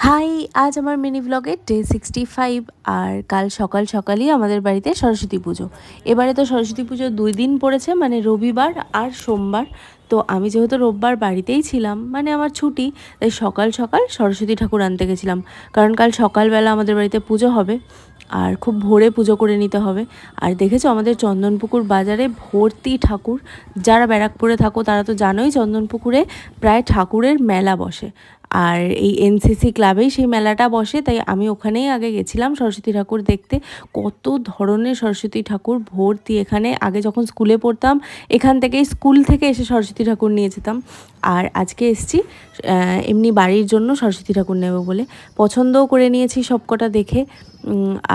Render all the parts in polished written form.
High, আজ আমার mini ব্লগে ডে 65। আর কাল সকাল সকালই আমাদের বাড়িতে সরস্বতী পুজো। এবারে তো সরস্বতী পুজো 2 দিন পড়েছে, মানে রবিবার আর সোমবার। তো আমি যেহেতু রোববার বাড়িতেই ছিলাম, মানে আমার ছুটি, তাই সকাল সকাল সরস্বতী ঠাকুর আনতে গেছিলাম। কারণ কাল সকালবেলা আমাদের বাড়িতে পুজো হবে আর খুব ভোরে পুজো করে নিতে হবে। আর দেখেছো আমাদের চন্দনপুকুর বাজারে ভর্তি ঠাকুর। যারা ব্যারাকপুরে থাকো তারা তো জানোই চন্দনপুকুরে প্রায় ঠাকুরের মেলা বসে। আর এই এনসিসি ক্লাবেই সেই মেলাটা বসে, তাই আমি ওখানেই আগে গেছিলাম সরস্বতী ঠাকুর দেখতে। কত ধরনের সরস্বতী ঠাকুর ভর্তি এখানে। আগে যখন স্কুলে পড়তাম এখান থেকেই, স্কুল থেকে এসে সরস্বতী ঠাকুর নিয়ে যেতাম। আর আজকে এসছি এমনি বাড়ির জন্য সরস্বতী ঠাকুর নেব বলে। পছন্দও করে নিয়েছি সবকটা দেখে।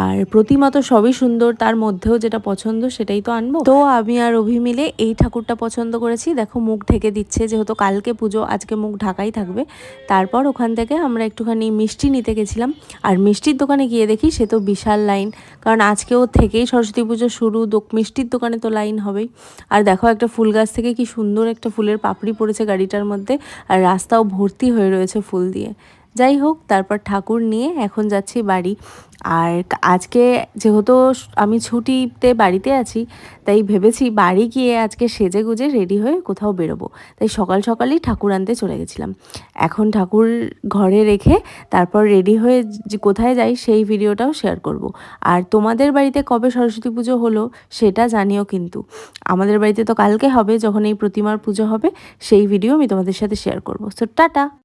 আর প্রতিমা তো সবই সুন্দর, তার মধ্যেও যেটা পছন্দ সেটাই তো আনবো। তো আমি আর অভি মিলে এই ঠাকুরটা পছন্দ করেছি। দেখো মুখ ঢেকে দিচ্ছে, যেহেতু কালকে পুজো, আজকে মুখ ঢাকাই থাকবে। তারপর ওখান থেকে আমরা একটুখানি মিষ্টি নিতে গেছিলাম। আর মিষ্টির দোকানে গিয়ে দেখি সে তো বিশাল লাইন, কারণ আজকেও থেকেই সরস্বতী পুজো শুরু, মিষ্টির দোকানে তো লাইন হবেই। আর দেখো একটা ফুল গাছ থেকে কি সুন্দর একটা ফুলের পাপড়ি পড়েছে গাড়িটার মধ্যে, আর রাস্তাও ভর্তি হয়ে রয়েছে ফুল দিয়ে। যাই হোক, তারপর ঠাকুর নিয়ে এখন যাচ্ছি বাড়ি। আর আজকে যেহেতু আমি ছুটিতে বাড়িতে আছি, তাই ভেবেছি বাড়ি গিয়ে আজকে সেজে গুজে রেডি হয়ে কোথাও বেরোবো। তাই সকাল সকালেই ঠাকুর আনতে চলে গেছিলাম। এখন ঠাকুর ঘরে রেখে তারপর রেডি হয়ে যে কোথায় যাই সেই ভিডিওটাও শেয়ার করব। আর তোমাদের বাড়িতে কবে সরস্বতী পুজো হলো সেটা জানিও কিন্তু। আমাদের বাড়িতে তো কালকে হবে, যখন এই প্রতিমার পুজো হবে সেই ভিডিও আমি তোমাদের সাথে শেয়ার করব। So tata.